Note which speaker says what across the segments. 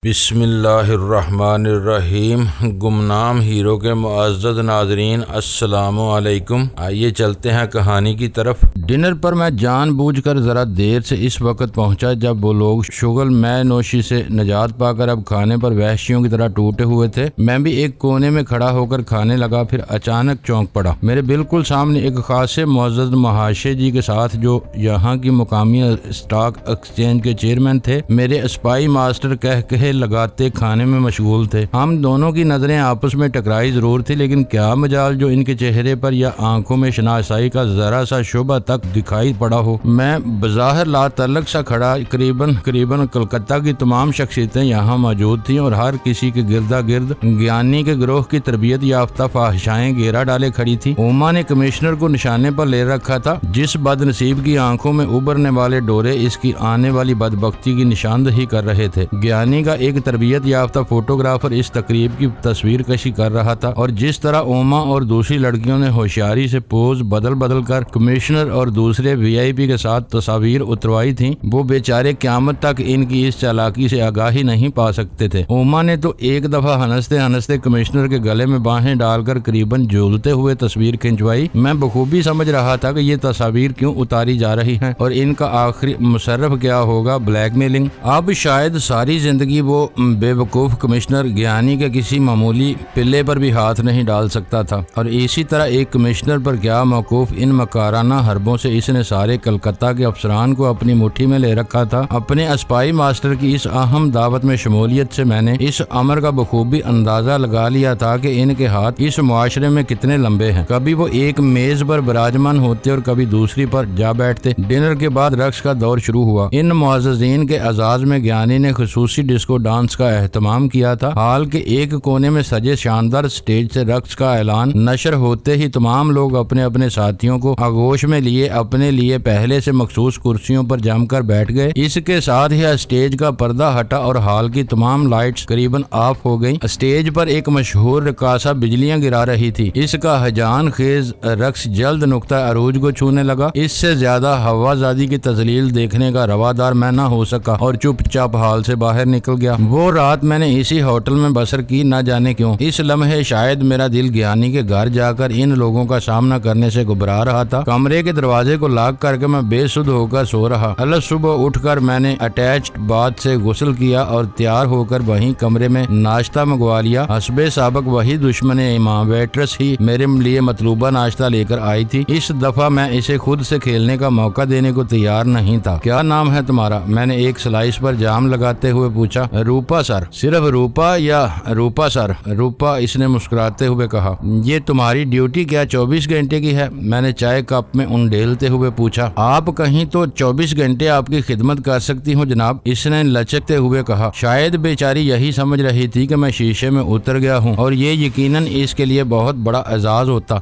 Speaker 1: بسم اللہ الرحمن الرحیم۔ گمنام ہیرو کے معزز ناظرین السلام علیکم۔ آئیے چلتے ہیں کہانی کی طرف۔ ڈنر پر میں جان بوجھ کر ذرا دیر سے اس وقت پہنچا جب وہ لوگ شغل میں نوشی سے نجات پا کر اب کھانے پر وحشیوں کی طرح ٹوٹے ہوئے تھے۔ میں بھی ایک کونے میں کھڑا ہو کر کھانے لگا، پھر اچانک چونک پڑا۔ میرے بالکل سامنے ایک خاصے معزز مہاشے جی کے ساتھ، جو یہاں کی مقامی اسٹاک ایکسچینج کے چیئرمین تھے، میرے اسپائی ماسٹر کہہ لگاتے کھانے میں مشغول تھے۔ ہم دونوں کی نظریں آپس میں ٹکرائی ضرور تھی، لیکن کیا مجال جو ان کے چہرے پر یا آنکھوں میں شناسائی کا ذرا سا شعبہ تک دکھائی پڑا ہو۔ میں بظاہر لا تعلق سا کھڑا، قریباً کلکتہ کی تمام شخصیتیں یہاں موجود تھیں اور ہر کسی کے گردا گرد گیانی کے گروہ کی تربیت یافتہ فاحشائیں گھیرا ڈالے کھڑی تھی۔ اوما نے کمشنر کو نشانے پر لے رکھا تھا، جس بد نصیب کی آنکھوں میں ابھرنے والے ڈورے اس کی آنے والی بدبختی کی نشاندہی کر رہے تھے۔ گیانی کا ایک تربیت یافتہ فوٹوگرافر اس تقریب کی تصویر کشی کر رہا تھا، اور جس طرح اوما اور دوسری لڑکیوں نے ہوشیاری سے پوز بدل کر کمشنر اور دوسرے وی آئی پی کے ساتھ تصاویر اتروائی تھیں، وہ بیچارے قیامت تک ان کی اس چالاکی سے آگاہی نہیں پا سکتے تھے۔ اوما نے تو ایک دفعہ ہنستے کمشنر کے گلے میں باہیں ڈال کر قریباً جھولتے ہوئے تصویر کھنچوائی۔ میں بخوبی سمجھ رہا تھا کہ یہ تصاویر کیوں اتاری جا رہی ہیں اور ان کا آخری مصرف کیا ہوگا، بلیک میلنگ۔ اب شاید ساری زندگی وہ بے وقوف کمشنر گیانی کے کسی معمولی پلے پر بھی ہاتھ نہیں ڈال سکتا تھا، اور اسی طرح ایک کمشنر پر کیا موقوف ان مکارانہ حربوں سے اس نے سارے کلکتہ کے افسران کو اپنی مٹھی میں لے رکھا تھا۔ اپنے اسپائی ماسٹر کی اس اہم دعوت میں شمولیت سے میں نے اس امر کا بخوبی اندازہ لگا لیا تھا کہ ان کے ہاتھ اس معاشرے میں کتنے لمبے ہیں۔ کبھی وہ ایک میز پر براجمان ہوتے اور کبھی دوسری پر جا بیٹھتے۔ ڈنر کے بعد رقص کا دور شروع ہوا۔ ان معززین کے اعزاز میں گیانی نے خصوصی ڈسکو ڈانس کا اہتمام کیا تھا۔ ہال کے ایک کونے میں سجے شاندار سٹیج سے رقص کا اعلان نشر ہوتے ہی تمام لوگ اپنے اپنے ساتھیوں کو آغوش میں لیے اپنے لیے پہلے سے مخصوص کرسیوں پر جم کر بیٹھ گئے۔ اس کے ساتھ ہی اسٹیج کا پردہ ہٹا اور ہال کی تمام لائٹس قریباً آف ہو گئیں۔ اسٹیج پر ایک مشہور رقاصہ بجلیاں گرا رہی تھی۔ اس کا ہیجان خیز رقص جلد نقطہ عروج کو چھونے لگا۔ اس سے زیادہ ہوا زادی کی تذلیل دیکھنے کا روادار میں نہ ہو سکا اور چپ چاپ ہال سے باہر نکل گیا۔ وہ رات میں نے اسی ہوٹل میں بسر کی، نہ جانے کیوں۔ اس لمحے شاید میرا دل گیانی کے گھر جا کر ان لوگوں کا سامنا کرنے سے گھبرا رہا تھا۔ کمرے کے دروازے کو لاک کر کے میں بے سدھ ہو کر سو رہا۔ صبح اٹھ کر میں نے اٹیچڈ باتھ سے غسل کیا اور تیار ہو کر وہیں کمرے میں ناشتہ منگوا لیا۔ حسب سابق وہی دشمن ایماں ویٹرس ہی میرے لیے مطلوبہ ناشتہ لے کر آئی تھی۔ اس دفعہ میں اسے خود سے کھیلنے کا موقع دینے کو تیار نہیں تھا۔ کیا نام ہے تمہارا؟ میں نے ایک سلائس پر جام لگاتے ہوئے پوچھا۔ روپا سر۔ صرف روپا یا روپا سر؟ روپا، اس نے مسکراتے ہوئے کہا۔ یہ تمہاری ڈیوٹی کیا 24 گھنٹے کی ہے؟ میں نے چائے کپ میں انڈیلتے ہوئے پوچھا۔ آپ کہیں تو 24 گھنٹے آپ کی خدمت کر سکتی ہوں جناب، اس نے لچکتے ہوئے کہا۔ شاید بیچاری یہی سمجھ رہی تھی کہ میں شیشے میں اتر گیا ہوں اور یہ یقیناً اس کے لیے بہت بڑا اعزاز ہوتا۔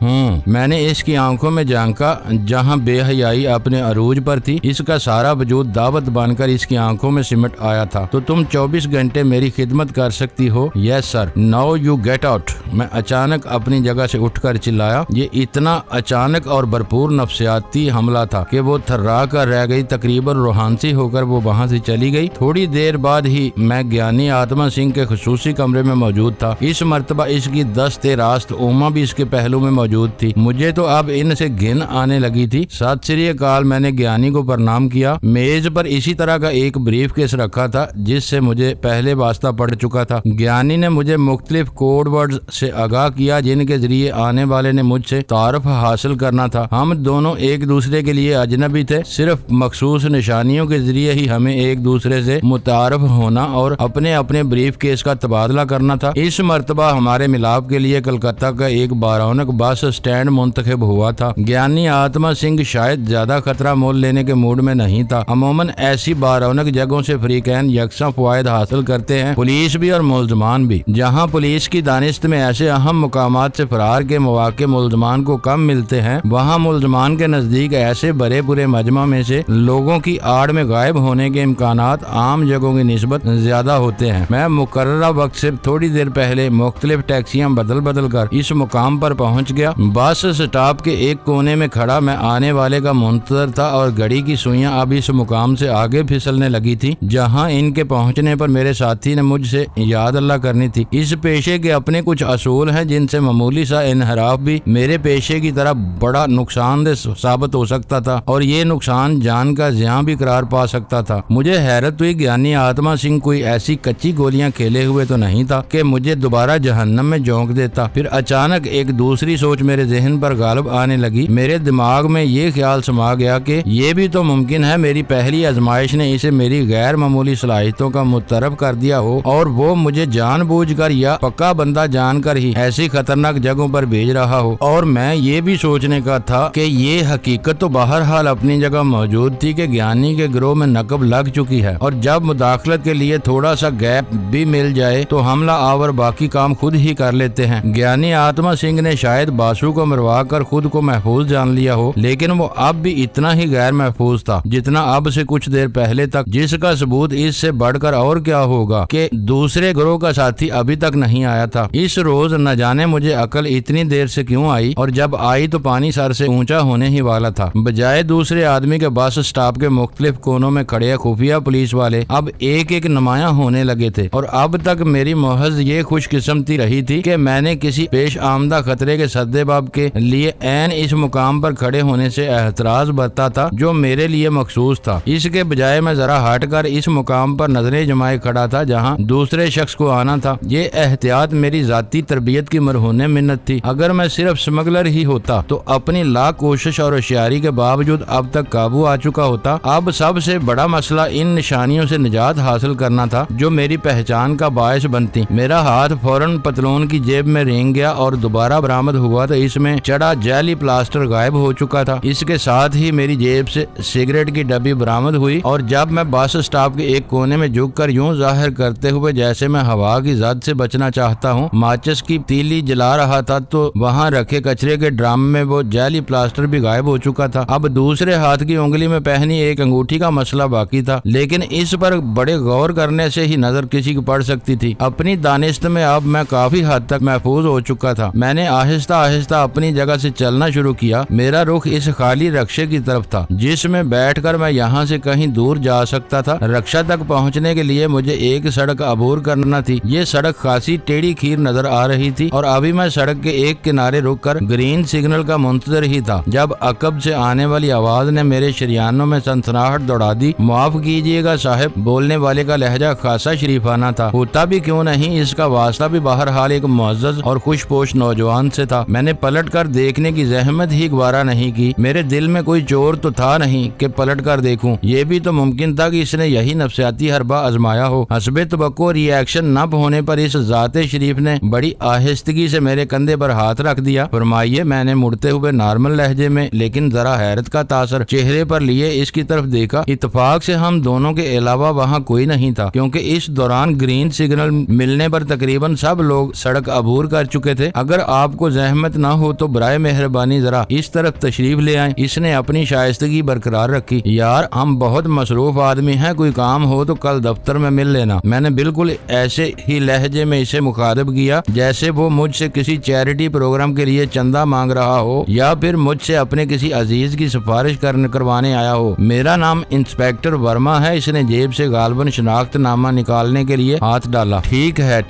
Speaker 1: میں نے اس کی آنکھوں میں جھانکا جہاں بے حیائی اپنے عروج پر تھی۔ اس کا سارا وجود دعوت بن کر اس کی آنکھوں میں سمٹ آیا تھا۔ تو تم 24 گھنٹے میری خدمت کر سکتی ہو؟ Yes sir. Now you get out. میں اچانک اپنی جگہ سے اٹھ کر چلایا۔ یہ اتنا اچانک اور بھرپور نفسیاتی حملہ تھا کہ وہ تھرا کر رہ گئی۔ تقریباً روحانسی ہو کر وہ وہاں سے چلی گئی۔ تھوڑی دیر بعد ہی میں گیانی آتما سنگھ کے خصوصی کمرے میں موجود تھا۔ اس مرتبہ اس کی دست راست اوما بھی اس کے پہلو میں موجود تھی۔ مجھے تو اب ان سے گھن آنے لگی تھی۔ ست سری اکال۔ میں نے گیانی کو پرنام کیا۔ میز پر اسی طرح کا ایک بریف کیس رکھا تھا جس سے مجھے پہلے واسطہ پڑ چکا تھا۔ گیانی نے مجھے مختلف کوڈ ورڈز سے آگاہ کیا جن کے ذریعے آنے والے نے مجھ سے تعارف حاصل کرنا تھا۔ ہم دونوں ایک دوسرے کے لیے اجنبی تھے، صرف مخصوص نشانیوں کے ذریعے ہی ہمیں ایک دوسرے سے متعارف ہونا اور اپنے اپنے بریف کیس کا تبادلہ کرنا تھا۔ اس مرتبہ ہمارے ملاپ کے لیے کلکتہ کا ایک بارونق بس اسٹینڈ منتخب ہوا تھا۔ گیانی آتما سنگھ شاید زیادہ خطرہ مول لینے کے موڈ میں نہیں تھا۔ عموماً ایسی بارونق جگہوں سے فریقین یکساں فوائد حاصل کرتے ہیں، پولیس بھی اور ملزمان بھی۔ جہاں پولیس کی دانست میں ایسے اہم مقامات سے فرار کے مواقع ملزمان کو کم ملتے ہیں، وہاں ملزمان کے نزدیک ایسے بڑے برے مجمع میں سے لوگوں کی آڑ میں غائب ہونے کے امکانات عام جگہوں کی نسبت زیادہ ہوتے ہیں۔ میں مقررہ وقت سے تھوڑی دیر پہلے مختلف ٹیکسیاں بدل کر اس مقام پر پہنچ گیا۔ بس اسٹاپ کے ایک کونے میں کھڑا میں آنے والے کا منتظر تھا اور گھڑی کی سوئیاں اب اس مقام سے آگے پھسلنے لگی تھی جہاں ان کے پہنچنے پر پر میرے ساتھی نے مجھ سے یاد اللہ کرنی تھی۔ اس پیشے کے اپنے کچھ اصول ہیں جن سے معمولی سا انحراف بھی میرے پیشے کی طرح بڑا نقصان دہ ثابت ہو سکتا تھا اور یہ نقصان جان کا زیاں بھی قرار پا سکتا تھا۔ مجھے حیرت ہوئی گیانی آتما سنگھ کوئی ایسی کچی گولیاں کھیلے ہوئے تو نہیں تھا کہ مجھے دوبارہ جہنم میں جھونک دیتا۔ پھر اچانک ایک دوسری سوچ میرے ذہن پر غالب آنے لگی۔ میرے دماغ میں یہ خیال سما گیا کہ یہ بھی تو ممکن ہے میری پہلی آزمائش نے اسے میری غیر معمولی صلاحیتوں کا متعارف کر دیا ہو اور وہ مجھے جان بوجھ کر یا پکا بندہ جان کر ہی ایسی خطرناک جگہوں پر بھیج رہا ہو۔ اور میں یہ بھی سوچنے کا تھا کہ یہ حقیقت تو بہرحال اپنی جگہ موجود تھی کہ گیانی کے گروہ میں نقب لگ چکی ہے اور جب مداخلت کے لیے تھوڑا سا گیپ بھی مل جائے تو حملہ آور باقی کام خود ہی کر لیتے ہیں۔ گیانی آتما سنگھ نے شاید باسو کو مروا کر خود کو محفوظ جان لیا ہو، لیکن وہ اب بھی اتنا ہی غیر محفوظ تھا جتنا اب سے کچھ دیر پہلے تک، جس کا ثبوت اس سے بڑھ کر اور کیا ہوگا کہ دوسرے گروہ کا ساتھی ابھی تک نہیں آیا تھا۔ اس روز نہ جانے مجھے عقل اتنی دیر سے کیوں آئی، اور جب آئی تو پانی سر سے اونچا ہونے ہی والا تھا۔ بجائے دوسرے آدمی کے بس اسٹاپ کے مختلف کونوں میں کھڑے خفیہ پولیس والے اب ایک ایک نمایاں ہونے لگے تھے، اور اب تک میری محض یہ خوش قسمتی رہی تھی کہ میں نے کسی پیش آمدہ خطرے کے سدباب کے لیے عین اس مقام پر کھڑے ہونے سے احتراز برتا تھا جو میرے لیے مخصوص تھا۔ اس کے بجائے میں ذرا ہٹ کر اس مقام پر نظریں جمائے کھڑا تھا جہاں دوسرے شخص کو آنا تھا۔ یہ احتیاط میری ذاتی تربیت کی مرہون منت تھی۔ اگر میں صرف سمگلر ہی ہوتا تو اپنی لاکھ کوشش اور ہوشیاری کے باوجود اب تک قابو آ چکا ہوتا۔ اب سب سے بڑا مسئلہ ان نشانیوں سے نجات حاصل کرنا تھا جو میری پہچان کا باعث بنتی۔ میرا ہاتھ فوراً پتلون کی جیب میں رینگ گیا اور دوبارہ برآمد ہوا تو اس میں چڑھا جعلی پلاسٹر غائب ہو چکا تھا۔ اس کے ساتھ ہی میری جیب سے سگریٹ کی ڈبی برآمد ہوئی، اور جب میں بس اسٹاپ کے ایک کونے میں جھک کر یوں ظاہر کرتے ہوئے جیسے میں ہوا کی زد سے بچنا چاہتا ہوں ماچس کی تیلی جلا رہا تھا تو وہاں رکھے کچرے کے ڈرم میں وہ جعلی پلاسٹر بھی غائب ہو چکا تھا۔ اب دوسرے ہاتھ کی انگلی میں پہنی ایک انگوٹھی کا مسئلہ باقی تھا، لیکن اس پر بڑے غور کرنے سے ہی نظر کسی کی پڑ سکتی تھی۔ اپنی دانست میں اب میں کافی حد تک محفوظ ہو چکا تھا۔ میں نے آہستہ آہستہ اپنی جگہ سے چلنا شروع کیا۔ میرا رخ اس خالی رکشے کی طرف تھا جس میں بیٹھ کر میں یہاں سے کہیں دور جا سکتا تھا۔ رکشہ تک پہنچنے کے لیے مجھے ایک سڑک عبور کرنا تھی۔ یہ سڑک خاصی ٹیڑھی کھیر نظر آ رہی تھی اور ابھی میں سڑک کے ایک کنارے رک کر گرین سگنل کا منتظر ہی تھا جب عقب سے آنے والی آواز نے میرے شریانوں میں سنسناہٹ دوڑا دی۔ معاف کیجیے گا صاحب، بولنے والے کا لہجہ خاصا شریفانہ تھا، ہوتا بھی کیوں نہیں، اس کا واسطہ بھی بہرحال ایک معزز اور خوش پوش نوجوان سے تھا۔ میں نے پلٹ کر دیکھنے کی زحمت ہی گوارا نہیں کی۔ میرے دل میں کوئی چور تو تھا نہیں کہ پلٹ کر دیکھوں۔ یہ بھی تو ممکن تھا کہ اس نے یہی نفسیاتی حربہ آزمایا ہو۔ حسب توقع ری ایکشن نہ ہونے پر اس ذات شریف نے بڑی آہستگی سے میرے کندھے پر ہاتھ رکھ دیا۔ فرمائیے، میں نے مڑتے ہوئے نارمل لہجے میں لیکن ذرا حیرت کا تاثر چہرے پر لیے اس کی طرف دیکھا۔ اتفاق سے ہم دونوں کے علاوہ وہاں کوئی نہیں تھا کیونکہ اس دوران گرین سگنل ملنے پر تقریباً سب لوگ سڑک عبور کر چکے تھے۔ اگر آپ کو زحمت نہ ہو تو برائے مہربانی ذرا اس طرف تشریف لے آئیں۔ اس نے اپنی شائستگی برقرار رکھی۔ یار، ہم بہت مصروف آدمی ہیں، کوئی کام ہو تو کل دفتر میں مل لینا۔ میں نے بالکل ایسے ہی لہجے میں اسے مخاطب کیا جیسے وہ مجھ سے کسی چیریٹی پروگرام کے لیے چندہ مانگ رہا ہو یا پھر مجھ سے اپنے کسی عزیز کی سفارش کروانے آیا ہو۔ میرا نام انسپیکٹر ورما ہے۔ اس نے جیب سے غالباً شناخت نامہ نکالنے کے لیے ہاتھ ڈالا۔ ٹھیک ہے،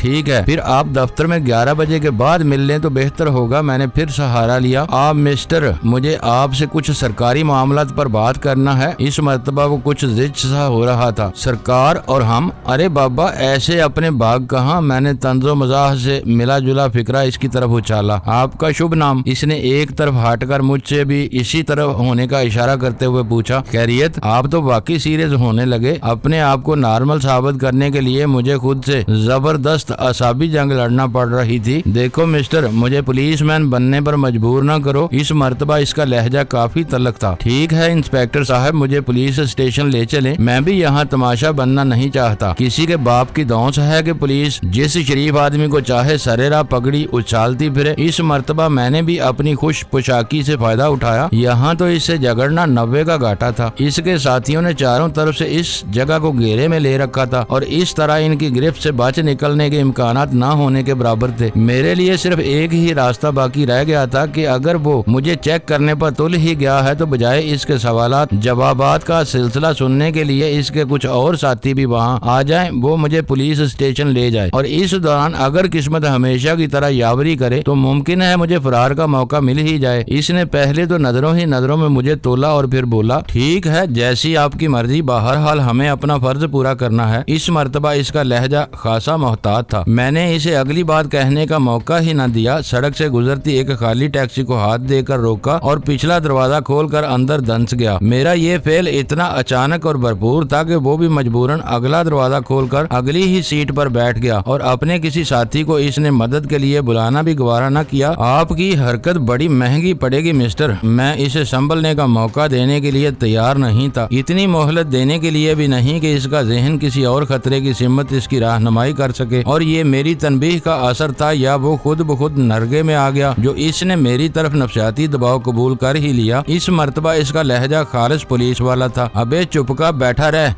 Speaker 1: پھر آپ دفتر میں 11 بجے کے بعد مل لیں تو بہتر ہوگا۔ میں نے پھر سہارا لیا۔ آپ مسٹر، مجھے آپ سے کچھ سرکاری معاملات پر بات کرنا ہے۔ اس مرتبہ وہ کچھ زج سا ہو رہا تھا۔ سرکار اور ہم؟ ارے بابا، ایسے اپنے باغ کہاں؟ میں نے طنز و مزاح سے ملا جلا فکرہ اس کی طرف اچھالا۔ آپ کا شبھ نام؟ اس نے ایک طرف ہٹ کر مجھ سے بھی اسی طرف ہونے کا اشارہ کرتے ہوئے پوچھا۔ خیریت؟ آپ تو واقعی سیریس ہونے لگے۔ اپنے آپ کو نارمل ثابت کرنے کے لیے مجھے خود سے زبردست اعصابی جنگ لڑنا پڑ رہی تھی۔ دیکھو مسٹر، مجھے پولیس مین بننے پر مجبور نہ کرو۔ اس مرتبہ اس کا لہجہ کافی تلخ تھا۔ ٹھیک ہے انسپیکٹر صاحب، مجھے پولیس اسٹیشن لے چلیں۔ میں بھی یہاں تماشا بننا نہیں چاہتا۔ کسی کے باپ کی دونس ہے کہ پولیس جس شریف آدمی کو چاہے سرے راہ پگڑی اچھالتی پھرے۔ اس مرتبہ میں نے بھی اپنی خوش پوشاکی سے فائدہ اٹھایا۔ یہاں تو اس سے جھگڑنا 90 کا گھاٹا تھا۔ اس کے ساتھیوں نے چاروں طرف سے اس جگہ کو گھیرے میں لے رکھا تھا اور اس طرح ان کی گرفت سے بچ نکلنے کے امکانات نہ ہونے کے برابر تھے۔ میرے لیے صرف ایک ہی راستہ باقی رہ گیا تھا کہ اگر وہ مجھے چیک کرنے پر تل ہی گیا ہے تو بجائے اس کے سوالات جوابات کا سلسلہ سننے کے لیے اس کے کچھ اور ساتھی بھی وہاں آ جائیں وہ مجھے پولیس اسٹیشن لے جائے، اور اس دوران اگر قسمت ہمیشہ کی طرح یاوری کرے تو ممکن ہے مجھے فرار کا موقع مل ہی جائے۔ اس نے پہلے تو نظروں ہی نظروں میں مجھے تولا اور پھر بولا، ٹھیک ہے جیسی آپ کی مرضی، بہرحال ہمیں اپنا فرض پورا کرنا ہے۔ اس مرتبہ اس کا لہجہ خاصا محتاط تھا۔ میں نے اسے اگلی بات کہنے کا موقع ہی نہ دیا، سڑک سے گزرتی ایک خالی ٹیکسی کو ہاتھ دے کر روکا اور پچھلا دروازہ کھول کر اندر دھنس گیا۔ میرا یہ فعل اتنا اچانک اور بھرپور تھا کہ وہ بھی مجبوراً اگلا دروازہ کھول کر اگلی ہی سیٹ پر بیٹھ گیا، اور اپنے کسی ساتھی کو اس نے مدد کے لیے بلانا بھی گوارا نہ کیا۔ آپ کی حرکت بڑی مہنگی پڑے گی مسٹر۔ میں اسے سنبھلنے کا موقع دینے کے لیے تیار نہیں تھا، اتنی مہلت دینے کے لیے بھی نہیں کہ اس کا ذہن کسی اور خطرے کی سمت اس کی رہنمائی کر سکے، اور یہ میری تنبیہ کا اثر تھا یا وہ خود بخود نرگے میں آ گیا جو اس نے میری طرف نفسیاتی دباؤ قبول کر ہی لیا۔ اس مرتبہ اس کا لہجہ خالص پولیس والا تھا۔ ابے چپکا بیٹھا رہ،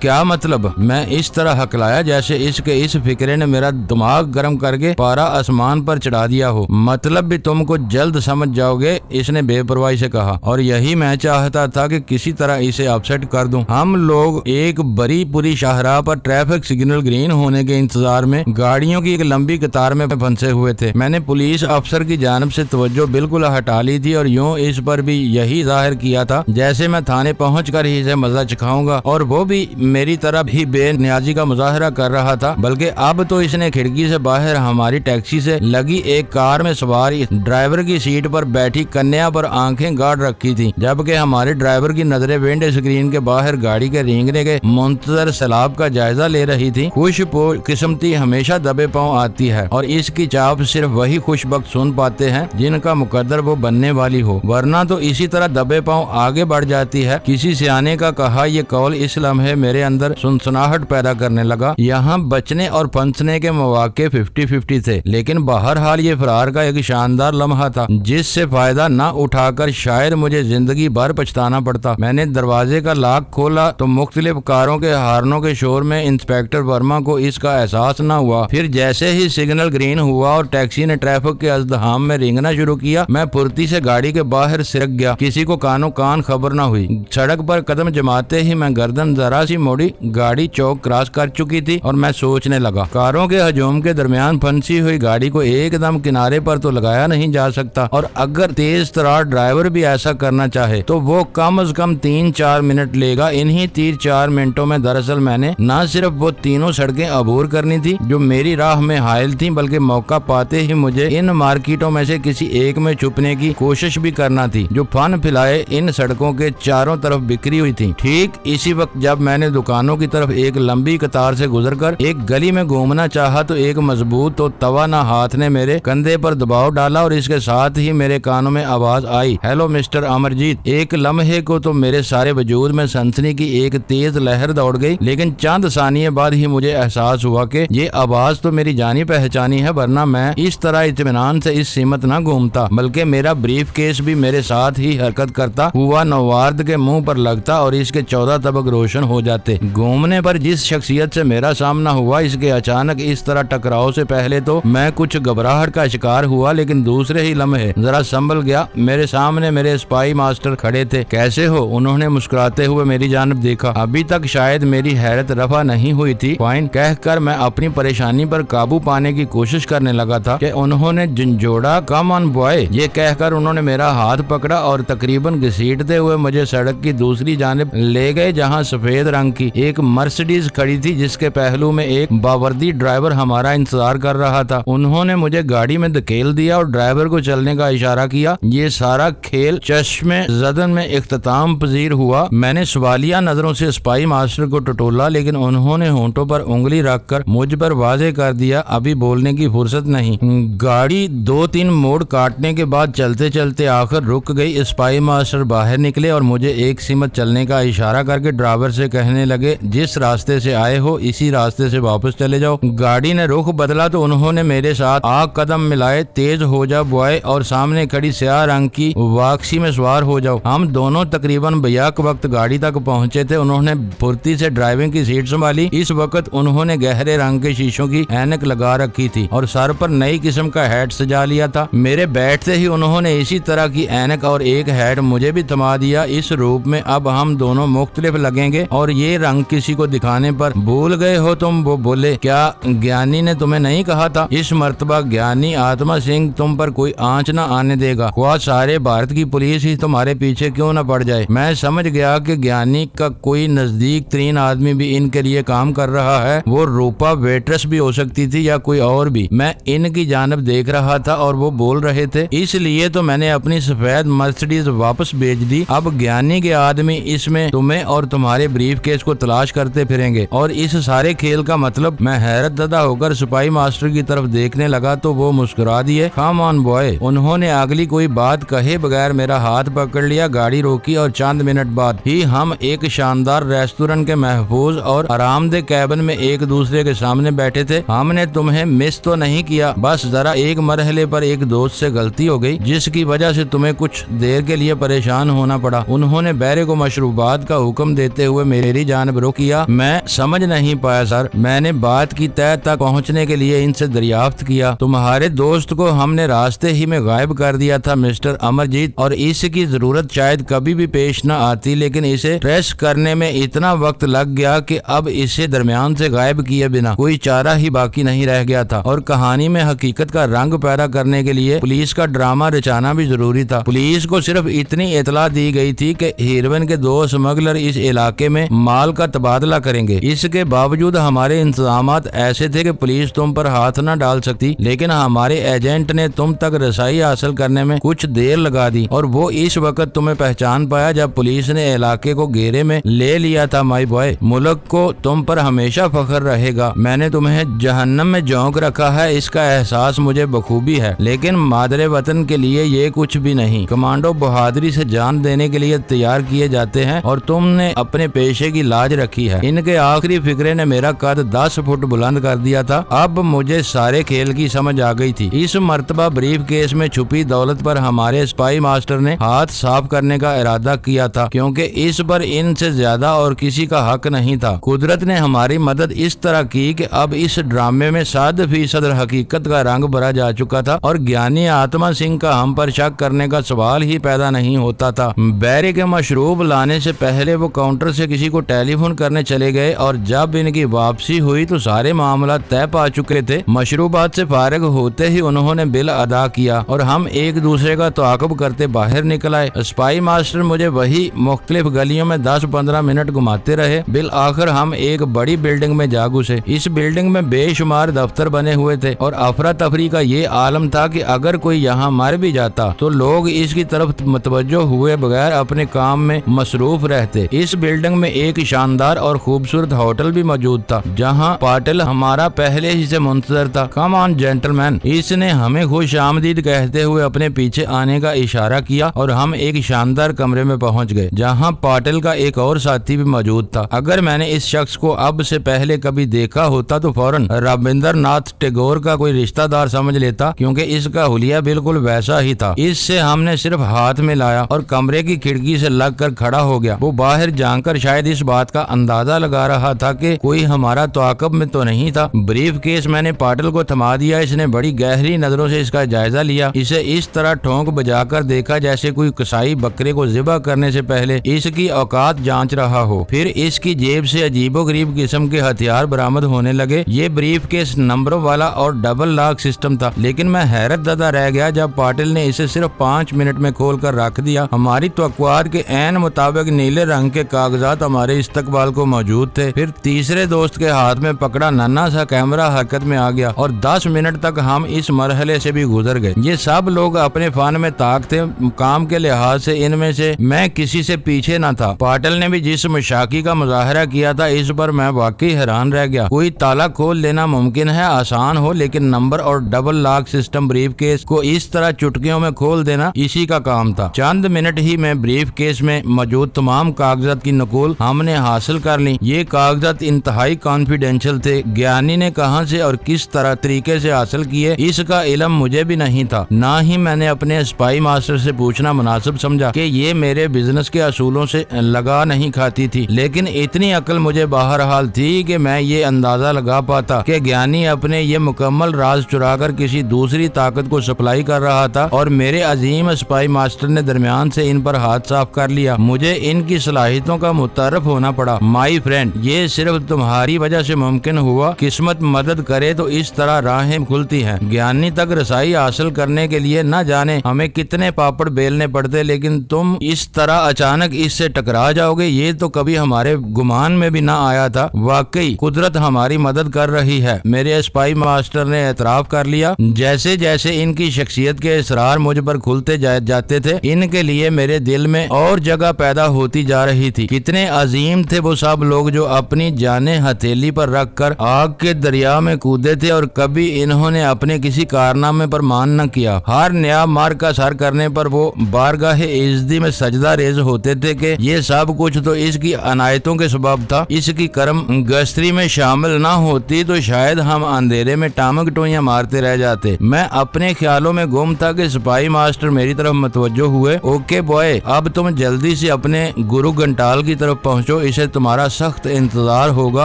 Speaker 1: کیا مطلب؟ میں اس طرح ہکلایا جیسے اس کے اس فکرے نے میرا دماغ گرم کر کے پارا آسمان پر چڑھا دیا ہو۔ مطلب بھی تم کو جلد سمجھ جاؤ گے، اس نے بے پرواہی سے کہا، اور یہی میں چاہتا تھا کہ کسی طرح اسے اپسیٹ کر دوں۔ ہم لوگ ایک بڑی پوری شاہراہ پر ٹریفک سگنل گرین ہونے کے انتظار میں گاڑیوں کی ایک لمبی قطار میں پھنسے ہوئے تھے۔ میں نے پولیس افسر کی جانب سے توجہ بالکل ہٹا لی تھی اور یوں اس پر بھی یہی ظاہر کیا تھا جیسے میں تھانے پہنچ کر ہی اسے مزہ چکھاؤں گا، اور وہ بھی میری طرح بھی بے نیازی کا مظاہرہ کر رہا تھا۔ بلکہ اب تو اس نے کھڑکی سے باہر ہماری ٹیکسی سے لگی ایک کار میں سوار ڈرائیور کی سیٹ پر بیٹھی کنیا پر آنکھیں گاڑ رکھی تھی، جبکہ ہمارے ڈرائیور کی نظریں ونڈو اسکرین کے باہر گاڑی کے رینگنے کے منتظر سیلاب کا جائزہ لے رہی تھی۔ خوش قسمتی ہمیشہ دبے پاؤں آتی ہے، اور اس کی چاپ صرف وہی خوش بخت سن پاتے ہیں جن کا مقدر وہ بننے والی ہو، ورنہ تو اسی طرح دبے پاؤں آگے بڑھ جاتی ہے۔ کسی سیانے کا کہا یہ قول اس لمحے میرے اندر سنسناہٹ پیدا کرنے لگا۔ یہاں بچنے اور پھنسنے کے مواقع 50-50 تھے، لیکن بہرحال یہ فرار کا ایک شاندار لمحہ تھا جس سے فائدہ نہ اٹھا کر شاید مجھے زندگی بھر پچھتانا پڑتا۔ میں نے دروازے کا لاک کھولا تو مختلف کاروں کے ہارنوں کے شور میں انسپیکٹر ورما کو اس کا احساس نہ ہوا۔ پھر جیسے ہی سگنل گرین ہوا اور ٹیکسی نے ٹریفک کے ازدحام میں رینگنا شروع کیا، میں پھرتی سے گاڑی کے باہر سرک گیا۔ کسی کو کانوں کان خبر نہ ہوئی۔ سڑک پر قدم جماتے ہی میں گردن ذرا سی موڑی، گاڑی چوک کراس کر چکی تھی، اور میں سوچنے لگا کاروں کے ہجوم کے درمیان پھنسی ہوئی گاڑی کو ایک دم کنارے پر تو لگایا نہیں جا سکتا، اور اگر تیز ترار ڈرائیور بھی ایسا کرنا چاہے تو وہ کم از کم 3-4 منٹ لے گا۔ انہی 3-4 منٹوں میں دراصل میں نے نہ صرف وہ تینوں سڑکیں عبور کرنی تھی جو میری راہ میں حائل تھیں، بلکہ موقع پاتے ہی مجھے ان مارکیٹوں میں سے کسی ایک میں چھپنے کی کوشش بھی کرنا تھی جو فن پھیلائے ان سڑکوں کے چاروں طرف بکھری ہوئی تھی۔ ٹھیک اسی وقت جب میں نے دکانوں کی طرف ایک لمبی قطار سے گزر کر ایک گلی میں گھومنا چاہا تو ایک مضبوط تو توانا ہاتھ نے میرے کندھے پر دباؤ ڈالا، اور اس کے ساتھ ہی میرے کانوں میں آواز آئی، ہیلو مسٹر امرجیت۔ ایک لمحے کو تو میرے سارے وجود میں سنسنی کی ایک تیز لہر دوڑ گئی، لیکن چند ثانیے بعد ہی مجھے احساس ہوا کہ یہ آواز تو میری جانی پہچانی ہے، ورنہ میں اس طرح اطمینان سے اس سمت نہ گھومتا، بلکہ میرا بریف کیس بھی میرے ساتھ ہی حرکت کرتا ہوا نوارد کے منہ پر لگتا اور اس کے 14 طبق روشن ہو جاتے۔ گھومنے پر جس شخصیت سے میرا سامنا ہوا، اس کے اچانک اس طرح ٹکراؤ سے پہلے تو میں کچھ گھبراہٹ کا شکار ہوا، لیکن دوسرے ہی لمحے ذرا سنبھل گیا۔ میرے سامنے میرے اسپائی ماسٹر کھڑے تھے۔ کیسے ہو؟ انہوں نے مسکراتے ہوئے میری جانب دیکھا۔ ابھی تک شاید میری حیرت رفع نہیں ہوئی تھی۔ فائن کہہ کر میں اپنی پریشانی پر قابو پانے کی کوشش کرنے لگا تھا کہ انہوں نے جھنجھوڑا، کم آن بوائے۔ یہ کہہ کر انہوں نے میرا ہاتھ پکڑا اور تقریباً گھسیٹتے ہوئے مجھے سڑک کی دوسری جانب لے گئے، جہاں سفید رنگ کی ایک مرسڈیز کھڑی تھی جس کے پہلو میں ایک باوردی ڈرائیور ہمارا انتظار کر رہا تھا۔ انہوں نے مجھے گاڑی میں دھکیل دیا اور ڈرائیور کو چلنے کا اشارہ کیا۔ یہ سارا کھیل چشم زدن میں اختتام پذیر ہوا۔ میں نے سوالیہ نظروں سے اسپائی ماسٹر کو ٹٹولا، لیکن انہوں نے ہونٹوں پر انگلی رکھ کر مجھ پر واضح کر دیا ابھی بولنے کی فرصت نہیں۔ گاڑی 2-3 موڑ کاٹنے کے بعد چلتے چلتے آخر رک گئی۔ اسپائی ماسٹر باہر نکلے اور مجھے ایک سمت چلنے کا اشارہ کر کے ڈرائیور سے کہنے لگے، جس راستے سے آئے ہو اسی راستے سے واپس چلے جاؤ۔ گاڑی نے رخ بدلا تو انہوں نے میرے ساتھ قدم ملائے، تیز ہو جا بوائے اور سامنے کھڑی سیاہ رنگ کی واکسی میں سوار ہو جاؤ۔ ہم دونوں تقریباً بیک وقت گاڑی تک پہنچے تھے۔ انہوں نے پھرتی سے ڈرائیونگ کی سیٹ سنبھالی۔ اس وقت انہوں نے گہرے رنگ کے شیشوں کی اینک لگا رکھی تھی اور سر پر نئی قسم کا ہیٹ سجا لیا تھا۔ میرے بیٹھتے ہی انہوں نے اسی طرح کی اینک اور ایک ہیٹ مجھے بھی تھما دیا۔ اس روپ میں اب ہم دونوں مختلف لگیں گے اور یہ رنگ کسی کو دکھانے پر بھول گئے ہو تم؟ وہ بولے کیا گیانی نے تمہیں نہیں کہا تھا اس مرتبہ گیانی آتما سنگھ تم پر کوئی آنچ نہ آنے دے گا، خواہ سارے بھارت کی پولیس ہی تمہارے پیچھے کیوں نہ پڑ جائے۔ میں سمجھ گیا کہ گیانی کا کوئی نزدیک ترین آدمی بھی ان کے لیے کام کر رہا ہے، وہ روپا ویٹرس بھی ہو سکتی تھی یا کوئی اور بھی۔ میں ان کی جانب دیکھ رہا تھا اور وہ بول رہے تھے، اس لیے تو میں نے اپنی سفید مرسڈیز واپس بھیج دی۔ اب گیانی کے آدمی اس میں تمہیں اور تمہارے بریف کیس کو تلاش کرتے پھریں گے اور اس سارے کھیل کا مطلب؟ میں حیرت زدہ ہو کر سپاہی ماسٹر کی طرف دیکھنے لگا تو وہ مسکرا دیے۔ کم آن بوائے۔ انہوں نے اگلی کوئی بات کہے بغیر میرا ہاتھ پکڑ لیا، گاڑی روکی اور چند منٹ بعد ہی ہم ایک شاندار ریسٹورنٹ کے محفوظ اور آرام دہ کیبن میں ایک دوسرے کے سامنے بیٹھے تھے۔ ہم نے تمہیں مس تو نہیں کیا، بس ذرا ایک مرحلے پر ایک دوست سے غلطی ہو گئی جس کی وجہ سے تمہیں کچھ دیر کے لیے پریشان ہونا پڑا۔ انہوں نے بیرے کو مشروبات کا حکم دیتے ہوئے میری جانب رخ کیا۔ میں سمجھ نہیں پایا سر، میں نے بات کی تہہ تک پہنچنے کے لیے ان سے دریافت کیا، تمہارے دوست کو ہم نے راستے ہی میں غائب کر دیا تھا مسٹر امرجیت، اور اس کی ضرورت شاید کبھی بھی پیش نہ آتی، لیکن اسے ٹریس کرنے میں اتنا وقت لگ گیا کہ اب اسے درمیان سے غائب کیے بنا کوئی چارہ ہی باقی نہیں رہ گیا تھا، اور کہانی میں حقیقت کا رنگ پیدا کرنے کے لیے پولیس کا ڈرامہ رچانا بھی ضروری تھا۔ پولیس کو صرف اتنی اطلاع دی گئی تھی کہ ہیروئن کے 2 اسمگلر اس علاقے میں مال کا تبادلہ کریں گے۔ اس کے باوجود ہمارے انتظامات ایسے تھے کہ پولیس تم پر ہاتھ نہ ڈال سکتی، لیکن ہمارے ایجنٹ نے تم تک رسائی حاصل کرنے میں کچھ دیر لگا دی، اور وہ اس وقت تمہیں پہچان پایا جب پولیس نے علاقے کو گھیرے میں لے لیا تھا۔ مائی بوائے، ملک کو تم پر ہمیشہ فخر رہے گا۔ میں نے تمہیں جہنم میں جھونک رکھا ہے، اس کا احساس مجھے بخوبی ہے، لیکن مادر وطن کے لیے یہ کچھ بھی نہیں۔ کمانڈو بہادری سے جان دینے کے لیے تیار کیے جاتے ہیں، اور تم نے اپنے پیشے کی لاج رکھی ہے۔ ان کے آخری فکرے نے میرا قد 10 فٹ بلند کر دیا تھا۔ اب مجھے سارے کھیل کی سمجھ آ گئی تھی۔ اس مرتبہ بریف کیس میں چھپی دولت پر ہمارے سپاہی ماسٹر نے ہاتھ صاف کرنے کا ارادہ کیا تھا، کیونکہ اس پر ان سے زیادہ اور کسی کا حق نہیں تھا۔ قدرت نے ہماری مدد اس طرح کی کہ اب اس ڈرامے میں 100% حقیقت کا رنگ بھرا جا چکا تھا، اور گیانی آتما سنگھ کا ہم پر شک کرنے کا سوال ہی پیدا نہیں ہوتا تھا۔ بیرے کے مشروب لانے سے پہلے وہ کاؤنٹر سے کسی کو ٹیلی فون کرنے چلے گئے، اور جب ان کی واپسی ہوئی تو سارے معاملات طے پا چکے تھے۔ مشروبات سے فارغ ہوتے ہی انہوں نے بل ادا کیا اور ہم ایک دوسرے کا تعاقب کرتے باہر نکل آئے۔ سپاہی ماسٹر مجھے وہی مختلف گلیوں میں 10-15 منٹ گھماتے رہے۔ بالآخر ہم ایک بڑی بلڈنگ میں جا گھسے۔ اس بلڈنگ میں بے شمار دفتر بنے ہوئے تھے، اور افراتفری کا یہ عالم تھا کہ اگر کوئی یہاں مر بھی جاتا تو لوگ اس کی طرف متوجہ ہوئے بغیر اپنے کام میں مصروف رہتے۔ اس بلڈنگ میں ایک شاندار اور خوبصورت ہوٹل بھی موجود تھا، جہاں پاٹل ہمارا پہلے ہی سے منتظر تھا۔ کم آن جینٹلمین، اس نے ہمیں خوش آمدید کہتے ہوئے اپنے پیچھے آنے کا اشارہ کیا، اور ہم ایک شاندار کمرے میں پہنچ گئے جہاں پاٹل کا ایک اور ساتھی بھی موجود تھا۔ اگر میں نے اس شخص کو اب سے پہلے کبھی دیکھا ہوتا تو فوراً رابندر ناتھ ٹیگور کا کوئی رشتہ دار سمجھ لیتا، کیونکہ اس کا حلیہ بالکل ویسا ہی تھا۔ اس سے ہم نے صرف ہاتھ میں لایا اور کمرے کی کھڑکی سے لگ کر کھڑا ہو گیا۔ وہ باہر جان کر شاید اس بات کا اندازہ لگا رہا تھا کہ کوئی ہمارا تعاقب میں تو نہیں تھا۔ بریف کیس میں نے پاٹل کو تھما دیا۔ اس نے بڑی گہری نظروں سے اس کا جائزہ لیا، اسے اس طرح ٹھونک بجا کر دیکھا جیسے کوئی کسائی بکرے کو ذبح کرنے سے پہلے اس کی اوقات جانچ رہا ہو۔ پھر اس کی جیب سے عجیب و غریب قسم کے ہتھیار برآمد ہونے لگے۔ یہ بریف کیس نمبروں والا اور ڈبل لاک سسٹم تھا، لیکن میں حیرت زدہ رہ گیا جب پاٹل نے اسے صرف 5 منٹ میں کھول کر رکھ دیا۔ ہماری توقعات کے عین مطابق نیلے رنگ کے کاغذات ہمارے استقبال کو موجود تھے۔ پھر تیسرے دوست کے ہاتھ میں پکڑا ننھا سا کیمرہ حرکت میں آ گیا، اور 10 منٹ تک ہم اس مرحلے سے بھی گزر گئے۔ یہ سب لوگ اپنے فن میں طاق تھے، کام کے لحاظ سے ان میں سے میں کسی سے پیچھے نہ تھا۔ پاٹل نے بھی جس مشاقی کا مظاہرہ کیا تھا اس پر میں واقعی حیران رہ گیا۔ کوئی تالا کھول لینا ممکن ہے آسان ہو، لیکن نمبر اور double lock system briefcase کو اس طرح چٹکیوں میں کھول دینا اسی کا کام تھا۔ چند منٹ ہی میں بریف کیس میں موجود تمام کاغذات کی نقول ہم نے حاصل کر لی۔ یہ کاغذات انتہائی کانفیڈینشیل تھے۔ گیانی نے کہاں سے اور کس طریقے سے حاصل کیے اس کا علم مجھے بھی نہیں تھا، نہ ہی میں نے اپنے سپاہی ماسٹر سے پوچھنا مناسب سمجھا کہ یہ میرے بزنس کے اصولوں سے لگا نہیں کھاتی تھی، لیکن اتنی عقل مجھے بہرحال تھی کہ میں یہ اندازہ لگا پاتا کہ گیانی اپنے یہ مکمل راز چرا کر کسی دوسری طاقت کو سپلائی کر رہا تھا، اور میرے عظیم سپاہی ماسٹر نے درمیان سے ان پر ہاتھ صاف کر لیا۔ مجھے ان کی صلاحیتوں کا متعارف ہونا پڑا۔ مائی فرینڈ فرینڈ، یہ صرف تمہاری وجہ سے ممکن ہوا۔ قسمت مدد کرے تو اس طرح راہیں کھلتی ہیں۔ گیانی تک رسائی حاصل کرنے کے لیے نہ جانے ہمیں کتنے پاپڑ بیلنے پڑتے، لیکن تم اس طرح اچانک اس سے ٹکرا جاؤ گے، یہ تو کبھی ہمارے گمان میں بھی نہ آیا تھا۔ واقعی قدرت ہماری مدد کر رہی ہے، میرے اسپائی ماسٹر نے اعتراف کر لیا۔ جیسے جیسے ان کی شخصیت کے اسرار مجھ پر کھلتے جاتے تھے، ان کے لیے میرے دل میں اور جگہ پیدا ہوتی جا رہی تھی۔ کتنے عظیم تھے وہ سب لوگ جو اپنی جانیں ہتھیلی پر رکھ کر آگ کے دریا میں کودے تھے، اور کبھی انہوں نے اپنے کسی کارنامے پر مان نہ کیا۔ ہر نیا مار کا سر کرنے پر وہ بارگاہ عزتی میں سجدہ ریز ہوتے تھے کہ یہ سب کچھ تو اس کی عنایتوں کے سبب تھا۔ اس کی کرم گستری میں شامل نہ ہوتی تو شاید ہم اندھیرے میں ٹامک ٹوئیاں مارتے رہ جاتے۔ میں اپنے خیالوں میں گم تھا کہ سپاہی ماسٹر میری طرف متوجہ ہوئے۔ اوکے بوائے، اب تم جلدی سے اپنے گرو گھنٹال کی طرف پہنچو، اسے تمہارا سخت انتظار ہوگا،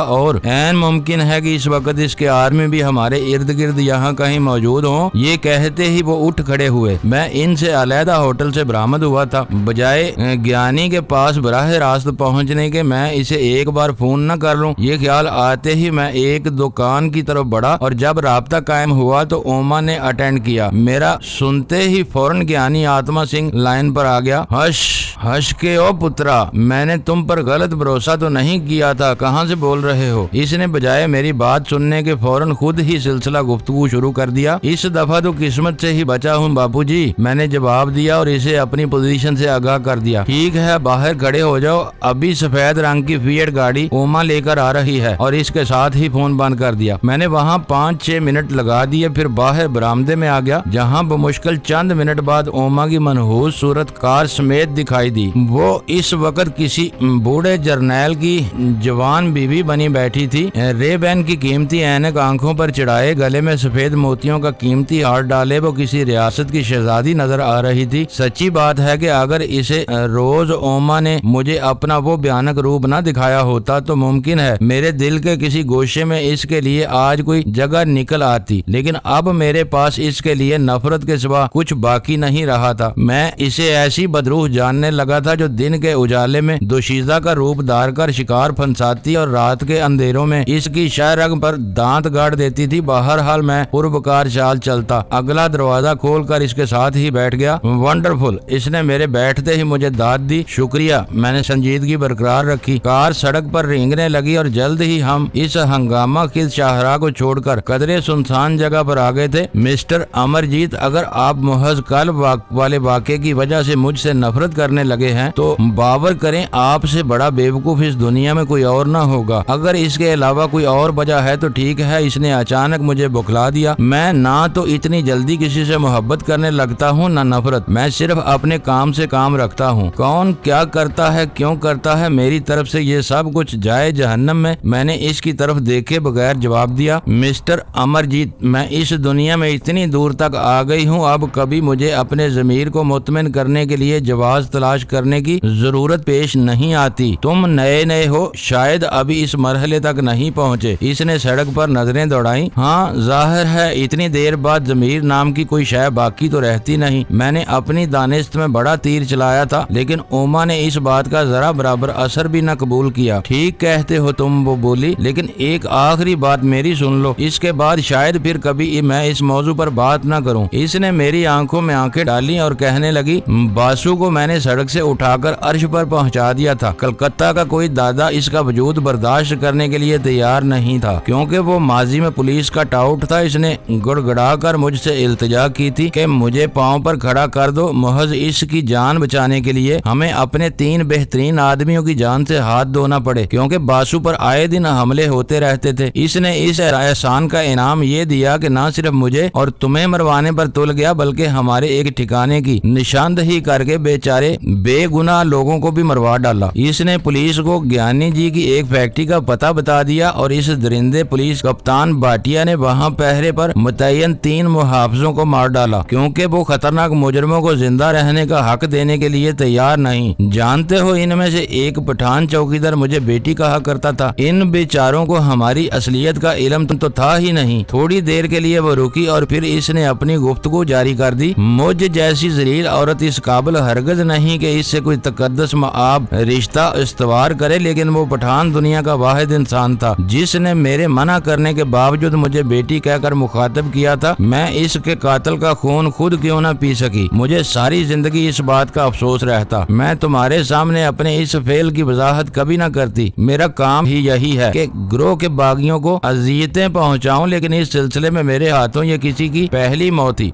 Speaker 1: اور عین ممکن ہے کہ اس وقت اس کے آرمی بھی ہمارے ارد گرد یہاں کہیں موجود ہوں۔ یہ کہتے ہی وہ اٹھ کھڑے ہوئے۔ میں ان سے علیحدہ ہوٹل سے برآمد ہوا تھا، بجائے گیانی کے پاس براہ راست پہنچنے کے میں اسے ایک بار فون نہ کر لوں۔ یہ خیال آتے ہی میں ایک دکان کی طرف بڑھا، اور جب رابطہ قائم ہوا تو اوما نے اٹینڈ کیا۔ میرا سنتے ہی فوراً گیانی آتما سنگھ لائن پر آ گیا۔ ہش کے او پترا، میں نے تم پر غلط بھروسہ تو نہیں کیا تھا، کہاں سے بول رہے ہو؟ اس نے بجائے میری بات سننے کے فوراً خود ہی سلسلہ گفتگو شروع کر دیا۔ اس دفعہ تو قسمت سے ہی بچا ہوں باپو جی، میں نے جواب دیا اور اسے اپنی پوزیشن سے آگاہ کر دیا۔ ٹھیک ہے، باہر کھڑے ہو جاؤ، ابھی سفید رنگ کی فیٹ گاڑی اوما لے کر آ رہی ہے، اور اس کے ساتھ ہی فون بند کر دیا۔ میں نے وہاں 5-6 منٹ لگا دیے، پھر باہر برآمدے میں آ گیا، جہاں بمشکل چند منٹ بعد اوما کی منحوس صورت کار سمیت دکھائی دی۔ وہ اس وقت کسی بوڑھے جرنیل کی جوان بیوی بنی بیٹھی تھی، رے بین کی قیمتی اینک آنکھوں پر چڑھائے، گلے میں سفید موتیوں کا قیمتی ہار ڈالے وہ کسی ریاست کی شہزادی نظر آ رہی تھی۔ سچی بات ہے کہ اگر اسے روز اوما نے مجھے اپنا وہ بھیانک روپ نہ دکھایا ہوتا تو ممکن ہے میرے دل کے کسی گوشے میں اس کے لیے آج کوئی جگہ نکل آتی، لیکن اب میرے پاس اس کے لیے نفرت کے سوا کچھ باقی نہیں رہا تھا۔ میں اسے ایسی بدروح جاننے لگا تھا جو دن کے اجالے میں دوشیزہ کا روپ دھار کر شکار پھنساتی اور رات کے اندھیروں میں اس کی شہ رگ پر دانت گاڑ دیتی تھی۔ بہرحال میں پروکار چال چلتا، اگلا دروازہ کھول کر اس کے ساتھ ہی بیٹھ گیا۔ ونڈرفل، اس نے میرے بیٹھتے ہی مجھے داد دی۔ شکریہ، میں نے سنجیدگی برقرار رکھی۔ کار سڑک پر رینگنے لگی اور جلد ہی ہم اس ہنگامہ خیز شاہراہ کو چھوڑ کر قدرے سنسان جگہ پر آ گئے تھے۔ مسٹر امرجیت، اگر آپ محض کل والے واقعے کی وجہ سے مجھ سے نفرت کرنے لگے ہیں تو باور کریں آپ سے بڑا بیوقوف اس دنیا میں کوئی اور نہ ہوگا۔ اگر اس کے علاوہ کوئی اور وجہ ہے تو ٹھیک ہے، اس نے اچانک مجھے بکھلا دیا۔ میں نہ تو اتنی جلدی کسی سے محبت کرنے لگتا ہوں نہ نفرت، میں صرف اپنے کام سے کام رکھتا ہوں۔ کون کیا کرتا ہے، کیوں کرتا ہے، میری طرف سے یہ سب کچھ جائے جہنم میں نے اس کی طرف دیکھے بغیر جواب دیا۔ مسٹر امرجیت، میں اس دنیا میں اتنی دور تک آ گئی ہوں، اب کبھی مجھے اپنے ضمیر کو مطمئن کرنے کے لیے جواز تلاش کرنے کی ضرورت پیش نہیں آتی۔ تم نئے ہو، شاید ابھی اس مرحلے تک نہیں پہنچے۔ اس نے سڑک پر نظریں دوڑائیں۔ ہاں، ظاہر ہے اتنی دیر بعد ضمیر نام کی کوئی شے باقی تو رہتی نہیں۔ میں نے اپنی دانست میں بڑا تیر چلایا تھا، لیکن اوما نے اس بات کا ذرا برابر اثر بھی نہ قبول کیا۔ ٹھیک کہتے ہو تم، وہ بولی، لیکن ایک آخری بات میری سن لو، اس کے بعد شاید پھر کبھی میں اس موضوع پر بات نہ کروں۔ اس نے میری آنکھوں میں آنکھیں ڈالی اور کہنے لگی، باسو کو میں نے سڑک سے اٹھا کر عرش پر پہنچا دیا تھا۔ کلکتہ کا کوئی دادا اس کا وجود برداشت کرنے کے لیے تیار نہیں تھا، کیونکہ وہ ماضی میں پولیس کا ٹاؤٹ تھا۔ اس نے گڑ گڑا کر مجھ سے التجا کی تھی کہ مجھے پاؤں پر کھڑا کر دو، محض اس کی جان بچانے کے لیے ہمیں اپنے 3 بہترین آدمیوں کی جان سے ہاتھ دھونا پڑے، کیونکہ باسو پر آئے دن حملے ہوتے رہتے تھے۔ اس نے اس احسان کا انعام یہ دیا کہ نہ صرف مجھے اور تمہیں مروانے پر تل گیا، بلکہ ہمارے ایک ٹھکانے کی نشاندہی کر کے بیچارے بے گناہ لوگوں کو بھی مروا ڈالا۔ اس نے پولیس کو گیانی جی کی ایک فیکٹری کا پتہ بتا دیا، اور اس درندے پولیس کپتان بھاٹیا نے وہاں پہرے پر متعین 3 محافظوں کو مار ڈالا، کیونکہ وہ خطرناک مجرموں کو زندہ رہنے کا حق دینے کے لیے تیار نہیں۔ جانتے ہو، ان میں سے ایک پٹھان چوکیدار مجھے بیٹی کہا کرتا تھا۔ ان بیچاروں کو ہماری اصلیت کا علم تو تھا ہی نہیں۔ تھوڑی دیر کے لیے وہ رکی اور پھر اس نے اپنی گفتگو جاری کر دی۔ مجھ جیسی ذلیل عورت اس قابل ہرگز نہیں کہ اس سے کوئی تقدس مآب رشتہ استوار کرے، لیکن لیکن وہ پٹھان دنیا کا واحد انسان تھا جس نے میرے منع کرنے کے باوجود مجھے بیٹی کہہ کر مخاطب کیا تھا۔ میں اس کے قاتل کا خون خود کیوں نہ پی سکی؟ مجھے ساری زندگی اس بات کا افسوس رہتا۔ میں تمہارے سامنے اپنے اس فعل کی وضاحت کبھی نہ کرتی۔ میرا کام ہی یہی ہے کہ گروہ کے باغیوں کو اذیتیں پہنچاؤں، لیکن اس سلسلے میں میرے ہاتھوں یہ کسی کی پہلی موت تھی۔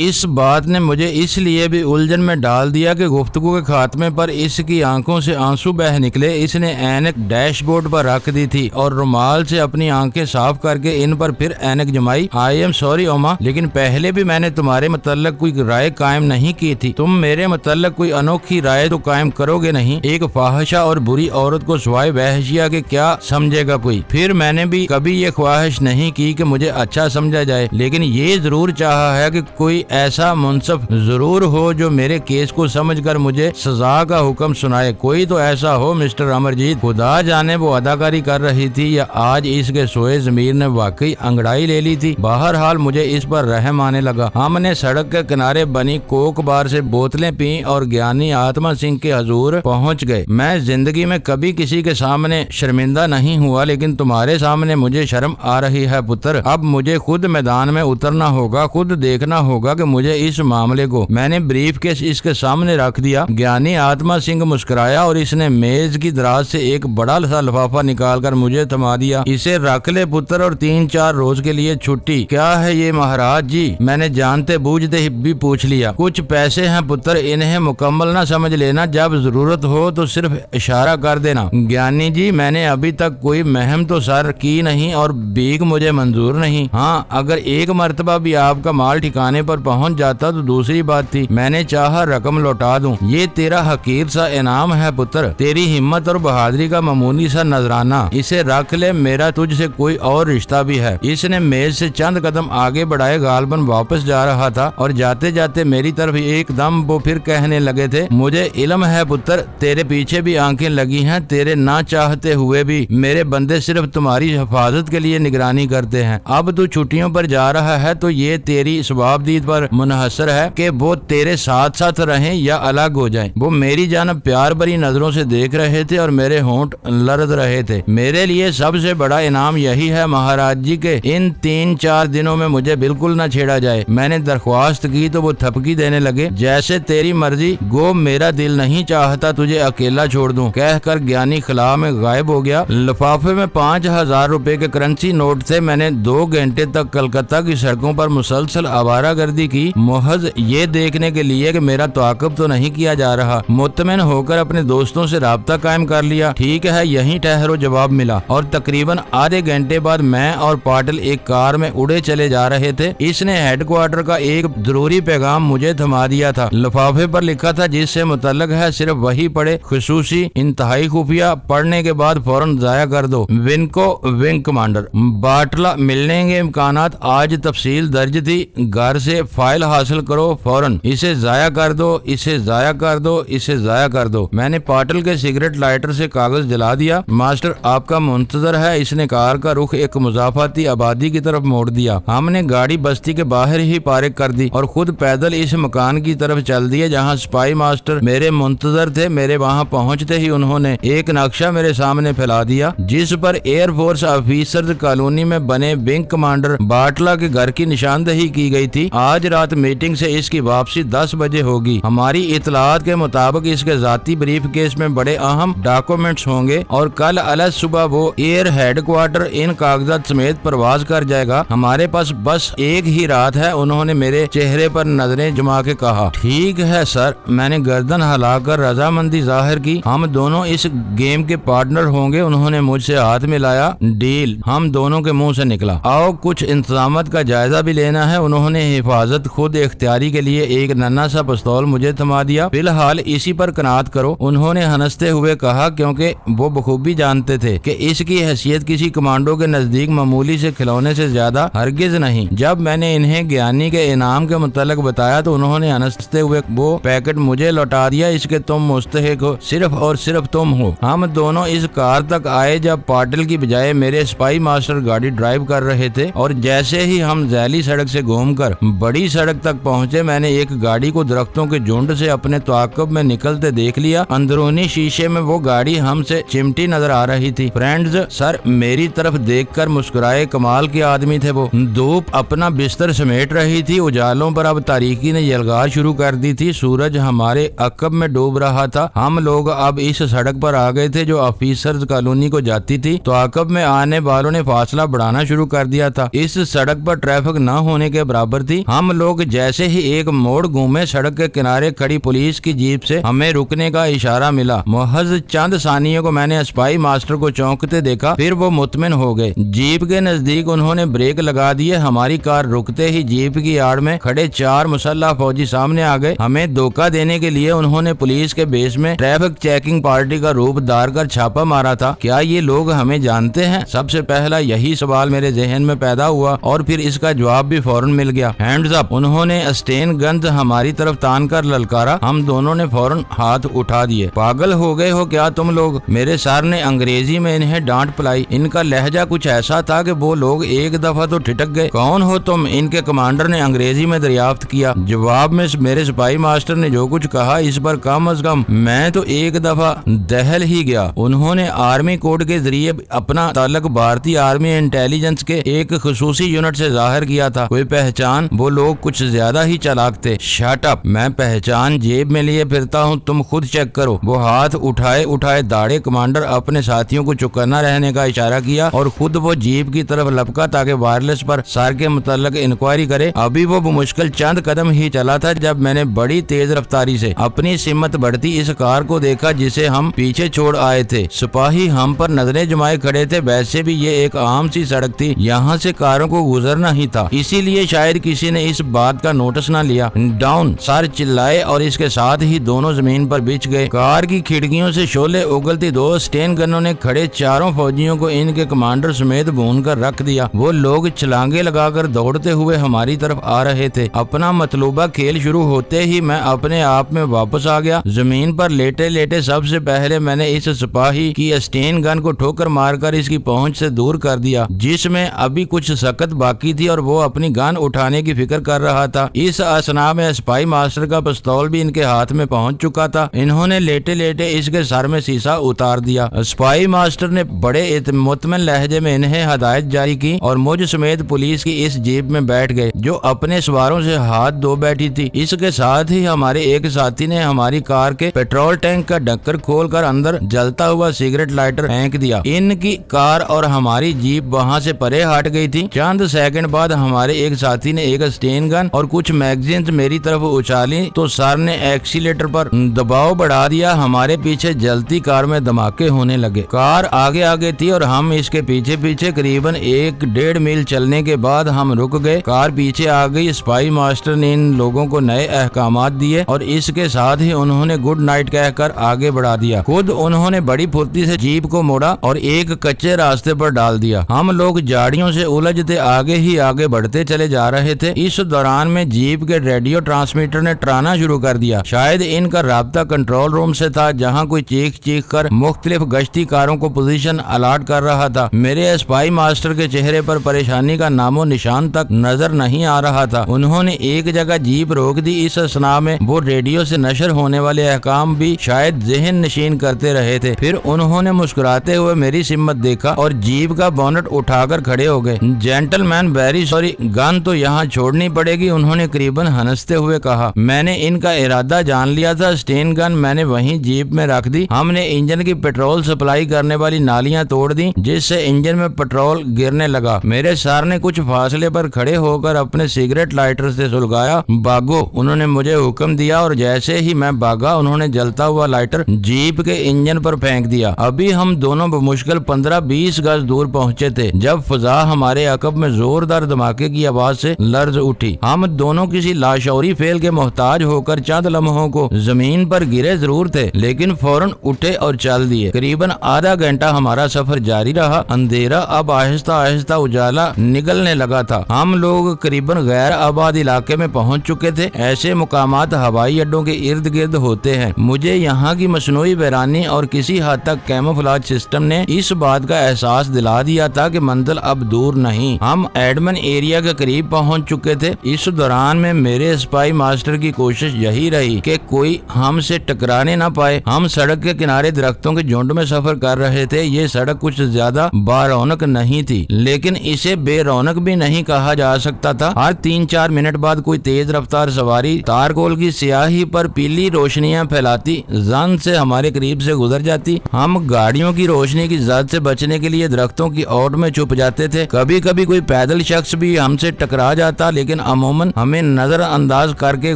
Speaker 1: اس بات نے مجھے اس لیے بھی الجھن میں ڈال دیا کہ گفتگو کے خاتمے پر اس کی آنکھوں سے آنسو بہہ نکلے۔ اس نے اینک ڈیش بورڈ پر رکھ دی تھی اور رومال سے اپنی آنکھیں صاف کر کے ان پر پھر اینک جمائی۔ آئی ایم سوری اوما، لیکن پہلے بھی میں نے تمہارے متعلق کوئی رائے قائم نہیں کی تھی۔ تم میرے متعلق کوئی انوکھی رائے تو قائم کرو گے نہیں۔ ایک فاحشہ اور بری عورت کو سوائے وحشیہ کے کیا سمجھے گا کوئی؟ پھر میں نے بھی کبھی یہ خواہش نہیں کی کہ مجھے اچھا سمجھا جائے، لیکن یہ ضرور چاہا ہے کہ کوئی ایسا منصف ضرور ہو جو میرے کیس کو سمجھ کر مجھے سزا کا حکم سنائے۔ کوئی تو ایسا ہو مسٹر امرجیت۔ خدا جانے وہ اداکاری کر رہی تھی یا آج اس کے سوئے ضمیر نے واقعی انگڑائی لے لی تھی۔ بہرحال مجھے اس پر رحم آنے لگا۔ ہم نے سڑک کے کنارے بنی کوک بار سے بوتلیں پیں اور گیانی آتما سنگھ کے حضور پہنچ گئے۔ میں زندگی میں کبھی کسی کے سامنے شرمندہ نہیں ہوا، لیکن تمہارے سامنے مجھے شرم آ رہی ہے پتر۔ اب مجھے خود میدان میں اترنا ہوگا، خود دیکھنا ہوگا کہ مجھے اس معاملے کو۔ میں نے بریف کیس اس کے سامنے رکھ دیا۔ گیانی آتما سنگھ مسکرایا اور اس نے میز کی دراز سے ایک بڑا سا لفافہ نکال کر مجھے تھما دیا۔ اسے رکھ لے پتر اور 3-4 روز کے لیے چھٹی۔ کیا ہے یہ مہاراج جی؟ میں نے جانتے بوجھتے بھی پوچھ لیا۔ کچھ پیسے ہیں پتر، انہیں مکمل نہ سمجھ لینا، جب ضرورت ہو تو صرف اشارہ کر دینا۔ گیانی جی میں نے ابھی تک کوئی مہم تو سر کی نہیں اور بیگ مجھے منظور نہیں۔ ہاں اگر ایک مرتبہ بھی آپ کا مال ٹھکانے پر پہنچ جاتا تو دوسری بات تھی، میں نے چاہا رقم لوٹا دوں۔ یہ تیرا حقیر سا انعام ہے پتر، تیری ہمت اور بہادری کا معمولی سا نذرانہ۔ اسے رکھ لے، میرا تجھ سے کوئی اور رشتہ بھی ہے۔ اس نے میز سے چند قدم آگے بڑھائے، غالباً واپس جا رہا تھا اور جاتے جاتے میری طرف ایک دم وہ پھر کہنے لگے تھے، مجھے علم ہے پتر تیرے پیچھے بھی آنکھیں لگی ہیں، تیرے نہ چاہتے ہوئے بھی میرے بندے صرف تمہاری حفاظت کے لیے نگرانی کرتے ہیں۔ اب تو چھٹیوں پر جا رہا ہے تو یہ تیری ثوابدید پر منحصر ہے کہ وہ تیرے ساتھ ساتھ رہیں یا الگ ہو جائیں۔ وہ میری جانب پیار بھری نظروں سے دیکھ رہے تھے اور میرے ہونٹ لرز رہے تھے۔ میرے لیے سب سے بڑا انعام یہی ہے مہاراج جی کے ان 3-4 دنوں میں مجھے بالکل نہ چھیڑا جائے۔ میں نے درخواست کی تو وہ تھپکی دینے لگے، جیسے تیری مرضی، گو میرا دل نہیں چاہتا تجھے اکیلا چھوڑ دوں، کہہ کر گیانی خلا میں غائب ہو گیا۔ لفافے میں 5000 روپے کے کرنسی نوٹ تھے۔ میں نے 2 گھنٹے تک کلکتہ کی سڑکوں پر مسلسل آوارہ گردی کی، محض یہ دیکھنے کے لیے کہ میرا تعاقب تو نہیں کیا جا رہا۔ مطمئن ہو کر اپنے دوستوں سے رابطہ قائم کر لیا۔ ٹھیک ہے یہیں ٹھہرو، جواب ملا، اور تقریباً آدھے گھنٹے بعد میں اور پاٹل ایک کار میں اڑے چلے جا رہے تھے۔ اس نے ہیڈ کوارٹر کا ایک ضروری پیغام مجھے تھما دیا تھا۔ لفافے پر لکھا تھا، جس سے متعلق ہے صرف وہی پڑھے، خصوصی، انتہائی خفیہ، پڑھنے کے بعد فوراً ضائع کر دو۔ ونکو ونگ کمانڈر باٹلا، ملنے کے امکانات، آج تفصیل درج تھی، گھر سے فائل حاصل کرو فوراً، اسے ضائع کر دو، اسے ضائع کر دو، اسے ضائع کر دو۔ میں نے پاٹل کے سگریٹ لائٹر سے کاغذ جلا دیا۔ ماسٹر آپ کا منتظر ہے۔ اس نے کار کا رخ ایک مضافاتی آبادی کی طرف موڑ دیا۔ ہم نے گاڑی بستی کے باہر ہی پارک کر دی اور خود پیدل اس مکان کی طرف چل دیے جہاں سپاہی ماسٹر میرے منتظر تھے۔ میرے وہاں پہنچتے ہی انہوں نے ایک نقشہ میرے سامنے پھیلا دیا جس per air force officers colony میں بنے ونگ کمانڈر باٹلا کے گھر کی نشاندہی کی گئی تھی۔ آج رات میٹنگ سے اس کی واپسی 10 بجے ہوگی۔ ہماری اطلاعات کے مطابق اس کے ذاتی بریف کیس میں بڑے اہم ڈاکومنٹس ہوں گے اور کل الگ صبح وہ ایئر ہیڈ کوارٹر ان کاغذات سمیت پرواز کر جائے گا۔ ہمارے پاس بس ایک ہی رات ہے، انہوں نے میرے چہرے پر نظریں جما کے کہا۔ ٹھیک ہے سر، میں نے گردن ہلا کر رضامندی ظاہر کی۔ ہم دونوں اس گیم کے پارٹنر ہوں گے، انہوں نے مجھ سے ہاتھ ملایا۔ ڈیل ہم دونوں کے منہ سے نکلا۔ آؤ کچھ انتظامات کا جائزہ بھی لینا ہے۔ انہوں نے حفاظت خود اختیاری کے لیے ایک ننھا سا پستول مجھے تھما دیا۔ فی الحال اسی پر قناعت کرو، انہوں نے ہنستے ہوئے کہا، کیونکہ وہ بخوبی جانتے تھے کہ اس کی حیثیت کسی کمانڈو کے نزدیک معمولی سے کھلونے سے زیادہ ہرگز نہیں۔ جب میں نے انہیں گیانی کے انعام کے متعلق بتایا تو انہوں نے ہنستے ہوئے وہ پیکٹ مجھے لوٹا دیا۔ اس کے تم مستحق ہو، صرف اور صرف تم ہو۔ ہم دونوں اس کار تک آئے جب پاٹل کی بجائے میرے سپاہی ماسٹر گاڑی ڈرائیو کر رہے تھے، اور جیسے ہی ہم ذیلی سڑک سے گھوم کر بڑی سڑک تک پہنچے میں نے ایک گاڑی کو درختوں کے جھنڈ سے اپنے تعاقب میں نکلتے دیکھ لیا۔ اندرونی شیشے میں وہ گاڑی گاڑی ہم سے چمٹی نظر آ رہی تھی۔ فرینڈز، سر میری طرف دیکھ کر مسکرائے، کمال کے آدمی تھے وہ۔ دھوپ اپنا بستر سمیٹ رہی تھی، اجالوں پر اب تاریکی نے یلغار شروع کر دی تھی، سورج ہمارے عقب میں ڈوب رہا تھا۔ ہم لوگ اب اس سڑک پر آ گئے تھے جو آفیسرز کالونی کو جاتی تھی، تو عقب میں آنے والوں نے فاصلہ بڑھانا شروع کر دیا تھا۔ اس سڑک پر ٹریفک نہ ہونے کے برابر تھی۔ ہم لوگ جیسے ہی ایک موڑ گھومے، سڑک کے کنارے کھڑی پولیس کی جیپ سے ہمیں رکنے کا اشارہ ملا۔ محض چند ثانیوں کو میں نے اسپائی ماسٹر کو چونکتے دیکھا، پھر وہ مطمئن ہو گئے۔ جیپ کے نزدیک انہوں نے بریک لگا دیے۔ ہماری کار رکتے ہی جیپ کی آڑ میں کھڑے 4 مسلح فوجی سامنے آ گئے۔ ہمیں دھوکہ دینے کے لیے انہوں نے پولیس کے بیس میں ٹریفک چیکنگ پارٹی کا روپ دھار کر چھاپا مارا تھا۔ کیا یہ لوگ ہمیں جانتے ہیں؟ سب سے پہلا یہی سوال میرے ذہن میں پیدا ہوا اور پھر اس کا جواب بھی فوراً مل گیا۔ ہینڈز اپ! انہوں نے اسٹین گنز ہماری طرف تان کر للکارا۔ ہم دونوں نے فوراً ہاتھ اٹھا دیے۔ پاگل ہو گئے ہو کیا تم لوگ؟ میرے سر نے انگریزی میں انہیں ڈانٹ پلائی۔ ان کا لہجہ کچھ ایسا تھا کہ وہ لوگ ایک دفعہ تو ٹھٹک گئے۔ کون ہو تم؟ ان کے کمانڈر نے انگریزی میں دریافت کیا۔ جواب میں میرے سپاہی ماسٹر نے جو کچھ کہا اس پر کم از کم میں تو ایک دفعہ دہل ہی گیا۔ انہوں نے آرمی کوڈ کے ذریعے اپنا تعلق بھارتی آرمی انٹیلیجنس کے ایک خصوصی یونٹ سے ظاہر کیا تھا۔ کوئی پہچان؟ وہ لوگ کچھ زیادہ ہی چالاک تھے۔ Shut up! میں پہچان جیب میں لیے پھرتا ہوں، تم خود چیک کرو۔ وہ ہاتھ اٹھائے داڑے کمانڈر اپنے ساتھیوں کو چوکنا رہنے کا اشارہ کیا اور خود وہ جیپ کی طرف لپکا تاکہ وائرلیس پر سر کے متعلق انکوائری کرے۔ ابھی وہ بمشکل چند قدم ہی چلا تھا جب میں نے بڑی تیز رفتاری سے اپنی سمت بڑھتی اس کار کو دیکھا جسے ہم پیچھے چھوڑ آئے تھے۔ سپاہی ہم پر نظریں جمائے کھڑے تھے۔ ویسے بھی یہ ایک عام سی سڑک تھی، یہاں سے کاروں کو گزرنا ہی تھا، اسی لیے شاید کسی نے اس بات کا نوٹس نہ لیا۔ ڈاؤن! سر چلائے اور اس کے ساتھ ہی دونوں زمین پر بچ گئے۔ کار کی کھڑکیوں سے شعلے اگلتی 2 اسٹین گنوں نے کھڑے 4 فوجیوں کو ان کے کمانڈر سمیت بھون کر رکھ دیا۔ وہ لوگ چھلانگے لگا کر دوڑتے ہوئے ہماری طرف آ رہے تھے۔ اپنا مطلوبہ کھیل شروع ہوتے ہی میں اپنے آپ میں واپس آ گیا۔ زمین پر لیٹے لیٹے سب سے پہلے میں نے اس سپاہی کی اسٹین گن کو ٹھوکر مار کر اس کی پہنچ سے دور کر دیا، جس میں ابھی کچھ سکت باقی تھی اور وہ اپنی گن اٹھانے کی فکر کر رہا تھا۔ اس اثنا میں اسپائی ماسٹر کا پستول بھی ان کے ہاتھ میں پہنچ چکا تھا۔ انہوں نے لیٹے لیٹے اس کے سر میں سیسا اتار دیا۔ اسپائی ماسٹر نے بڑے مطمئن لہجے میں انہیں ہدایت جاری کی اور مجھ سمیت پولیس کی اس جیپ میں بیٹھ گئے جو اپنے سواروں سے ہاتھ دھو بیٹھی تھی۔ اس کے ساتھ ہی ہمارے ایک ساتھی نے ہماری کار کے پیٹرول ٹینک کا ڈھکن کھول کر اندر جلتا ہوا سگریٹ لائٹر پھینک دیا۔ ان کی کار اور ہماری جیپ وہاں سے پرے ہٹ گئی تھی۔ چند سیکنڈ بعد ہمارے ایک ساتھی نے ایک اسٹین گن اور کچھ میگزینز میری طرف اچھالی تو سر نے ایکسیلیٹر پر دباؤ بڑھا دیا۔ ہمارے پیچھے جلتی کار میں دھماکے ہونے لگے۔ کار آگے تھی اور ہم اس کے پیچھے قریباً 1.5 میل چلنے کے بعد ہم رک گئے۔ کار پیچھے آ گئی۔ اسپائی ماسٹر نے ان لوگوں کو نئے احکامات دیے اور اس کے ساتھ ہی انہوں نے گڈ نائٹ کہہ کر آگے بڑھا دیا۔ خود انہوں نے بڑی پھرتی سے جیپ کو موڑا اور ایک کچے راستے پر ڈال دیا۔ ہم لوگ جاڑیوں سے الجھتے آگے بڑھتے چلے جا رہے تھے۔ اس دوران میں جیپ کے ریڈیو ٹرانسمیٹر نے ٹرانا شروع کر دیا۔ شاید ان کا رابطہ کنٹرول روم سے تھا جہاں کوئی چیخ کر مختلف گشتی کاروں کو پوزیشن الاٹ کر رہا تھا۔ میرے اسپائی ماسٹر کے چہرے پر پریشانی کا نام و نشان تک نظر نہیں آ رہا تھا۔ انہوں نے ایک جگہ جیپ روک دی۔ اس اثنا میں وہ ریڈیو سے نشر ہونے والے احکام بھی شاید ذہن نشین کرتے رہے تھے۔ پھر انہوں نے مسکراتے ہوئے میری سمت دیکھا اور جیپ کا بونٹ اٹھا کر کھڑے ہو گئے۔ جینٹل مین ویری سوری، گن تو یہاں چھوڑنی پڑے گی، انہوں نے قریباً ہنستے ہوئے کہا۔ میں نے ان کا ارادہ جان لیا تھا۔ اسٹین گن میں نے وہیں جیپ میں رکھ دی۔ ہم نے انجن کی پیٹرول سپلائی کرنے والی نالیاں توڑ دی جس سے انجن میں پیٹرول گرنے لگا۔ میرے سر نے کچھ فاصلے پر کھڑے ہو کر اپنے سگریٹ لائٹر سے سلگایا۔ بھاگو، انہوں نے مجھے حکم دیا اور جیسے ہی میں بھاگا انہوں نے جلتا ہوا لائٹر جیپ کے انجن پر پھینک دیا۔ ابھی ہم دونوں بمشکل 15-20 گز دور پہنچے تھے جب فضا ہمارے عقب میں زوردار دھماکے کی آواز سے لرز اٹھی۔ ہم دونوں کسی لاشعوری فعل کے محتاج ہو کر چند لمحوں کو زمین پر گرے ضرور تھے لیکن فوراً اٹھے اور چل دیے۔ قریباً آدھا گھنٹہ ہمارا سفر جاری رہا۔ اندھیرا اب آہستہ آہستہ اجالا نگلنے لگا تھا۔ ہم لوگ قریباً غیر آباد علاقے میں پہنچ چکے تھے۔ ایسے مقامات ہوائی اڈوں کے ارد گرد ہوتے ہیں۔ مجھے یہاں کی مصنوعی ویرانی اور کسی حد تک کیموفلاج سسٹم نے اس بات کا احساس دلا دیا تھا کہ منزل اب دور نہیں۔ ہم ایڈمن ایریا کے قریب پہنچ چکے تھے۔ اس دوران میں میرے اسپائی ماسٹر کی کوشش یہی رہی کہ کوئی ہم سے ٹکرانے نہ پائے۔ ہم سڑک کے کنارے کنارے درختوں کے جھنڈ میں سفر کر رہے تھے۔ یہ سڑک کچھ زیادہ بارونق نہیں تھی، لیکن اسے بے رونق بھی نہیں کہا جا سکتا تھا۔ ہر 3-4 منٹ بعد کوئی تیز رفتار سواری تارکول کی سیاہی پر پیلی روشنیاں پھیلاتی زن سے ہمارے قریب سے گزر جاتی۔ ہم گاڑیوں کی روشنی کی زد سے بچنے کے لیے درختوں کی اوٹ میں چھپ جاتے تھے۔ کبھی کبھی کوئی پیدل شخص بھی ہم سے ٹکرا جاتا، لیکن عموماً ہمیں نظر انداز کر کے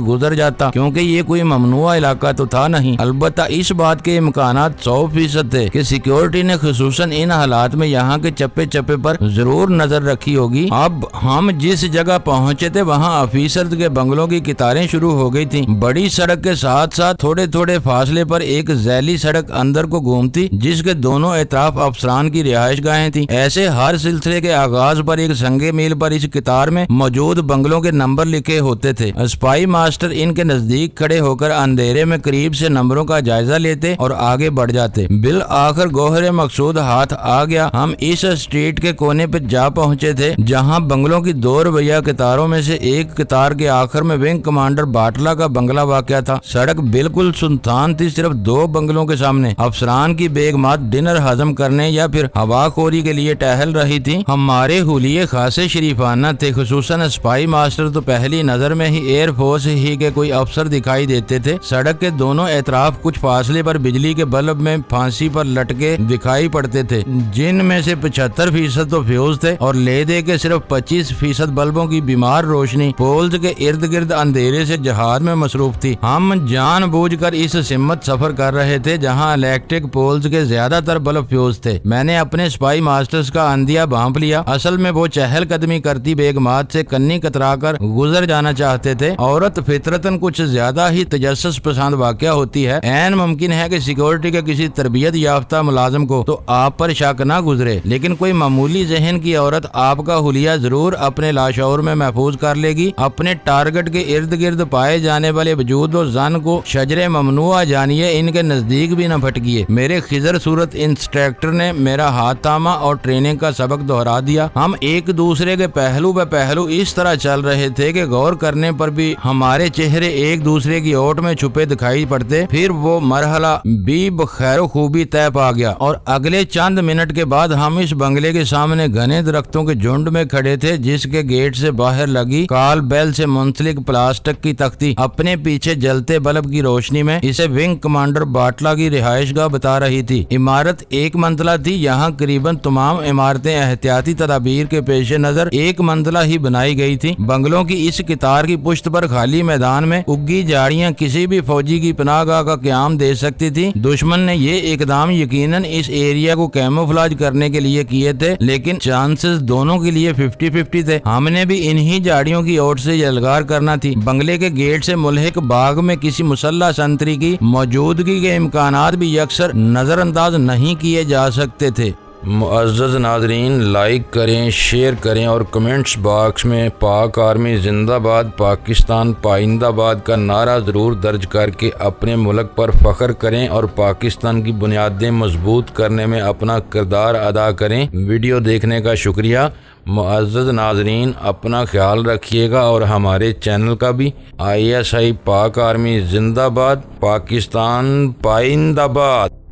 Speaker 1: گزر جاتا، کیونکہ یہ کوئی ممنوع علاقہ تو تھا نہیں۔ البتہ اس بات کے امکانات 100% تھے کہ سیکیورٹی نے خصوصاً ان حالات میں یہاں کے چپے چپے پر ضرور نظر رکھی ہوگی۔ اب ہم جس جگہ پہنچے تھے وہاں آفیسر کے بنگلوں کی قطاریں شروع ہو گئی تھیں۔ بڑی سڑک کے ساتھ ساتھ تھوڑے تھوڑے فاصلے پر ایک ذیلی سڑک اندر کو گھومتی، جس کے دونوں اطراف افسران کی رہائش گاہیں تھیں۔ ایسے ہر سلسلے کے آغاز پر ایک سنگے میل پر اس قطار میں موجود بنگلوں کے نمبر لکھے ہوتے تھے۔ اسپائی ماسٹر ان کے نزدیک کھڑے ہو کر اندھیرے میں قریب سے نمبروں کا جائزہ لیتے اور آگے بڑھ جاتے۔ بالآخر گوہر مقصود ہاتھ آ گیا۔ ہم اس اسٹریٹ کے کونے پہ جا پہنچے تھے جہاں بنگلوں کی 2 رویہ قطاروں میں سے ایک قطار کے آخر میں ونگ کمانڈر باٹلا کا بنگلہ واقع تھا۔ سڑک بالکل سنسان تھی، صرف 2 بنگلوں کے سامنے افسران کی بیگمات ڈنر ہضم کرنے یا پھر ہوا خوری کے لیے ٹہل رہی تھی۔ ہمارے حلیے خاصے شریفانہ تھے، خصوصاً اسپائی ماسٹر تو پہلی نظر میں ہی ایئر فورس ہی کے کوئی افسر دکھائی دیتے تھے۔ سڑک کے دونوں اطراف کچھ فاصلے پر بجلی کے بلب میں پھانسی پر لٹکے دکھائی پڑتے تھے، جن میں سے 75% تو فیوز تھے اور لے دے کے صرف 25% بلبوں کی بیمار روشنی پولز کے ارد گرد اندھیرے سے جہاد میں مصروف تھی۔ ہم جان بوجھ کر اس سمت سفر کر رہے تھے جہاں الیکٹرک پولز کے زیادہ تر بلب فیوز تھے۔ میں نے اپنے اسپائی ماسٹرز کا اندھیا بھانپ لیا۔ اصل میں وہ چہل قدمی کرتی بیگمات سے کنی کترا کر گزر جانا چاہتے تھے۔ عورت فطرتاً کچھ زیادہ ہی تجسس پسند واقعہ ہوتی ہے۔ عین ممکن ہے کہ سیکیورٹی کے کسی تربیت یافتہ ملازم کو تو آپ پر شک نہ گزرے، لیکن کوئی معمولی ذہن کی عورت آپ کا حلیہ ضرور اپنے لاشعور میں محفوظ کر لے گی۔ اپنے ٹارگٹ کے ارد گرد پائے جانے والے وجود و زن کو شجر ممنوعہ جانیے، ان کے نزدیک بھی نہ پھٹکیے۔ میرے خضر صورت انسٹرکٹر نے میرا ہاتھ تھاما اور ٹریننگ کا سبق دہرا دیا۔ ہم ایک دوسرے کے پہلو بہ پہلو اس طرح چل رہے تھے کہ غور کرنے پر بھی ہمارے چہرے ایک دوسرے کی اوٹ میں چھپے دکھائی پڑتے۔ پھر وہ مرحلہ بھی بخیر و خوبی طے پا گیا اور اگلے چند منٹ کے بعد ہم اس بنگلے کے سامنے گھنے درختوں کے جھنڈ میں کھڑے تھے، جس کے گیٹ سے باہر لگی کال بیل سے منسلک پلاسٹک کی تختی اپنے پیچھے جلتے بلب کی روشنی میں اسے ونگ کمانڈر باٹلا کی رہائش گاہ بتا رہی تھی۔ عمارت 1 منزلہ تھی۔ یہاں قریباً تمام عمارتیں احتیاطی تدابیر کے پیش نظر 1 منزلہ ہی بنائی گئی تھی۔ بنگلوں کی اس قطار کی پشت پر خالی میدان میں اگی جھاڑیاں کسی بھی فوجی کی پناہ گاہ کا قیام دے سکتی تھی۔ دشمن نے یہ اقدام یقیناً اس ایریا کو کیموفلاج کرنے کے لیے کیے تھے، لیکن چانسز دونوں کے لیے 50-50 تھے۔ ہم نے بھی انہی جھاڑیوں کی اوٹ سے یلغار کرنا تھی۔ بنگلے کے گیٹ سے ملحق باغ میں کسی مسلح سنتری کی موجودگی کے امکانات بھی یکسر نظر انداز نہیں کیے جا سکتے تھے۔
Speaker 2: معزز ناظرین، لائک کریں، شیئر کریں اور کمنٹس باکس میں پاک آرمی زندہ باد، پاکستان پائندہ باد کا نعرہ ضرور درج کر کے اپنے ملک پر فخر کریں اور پاکستان کی بنیادیں مضبوط کرنے میں اپنا کردار ادا کریں۔ ویڈیو دیکھنے کا شکریہ۔ معزز ناظرین، اپنا خیال رکھیے گا اور ہمارے چینل کا بھی۔ ISI پاک آرمی زندہ باد، پاکستان پائندہ باد۔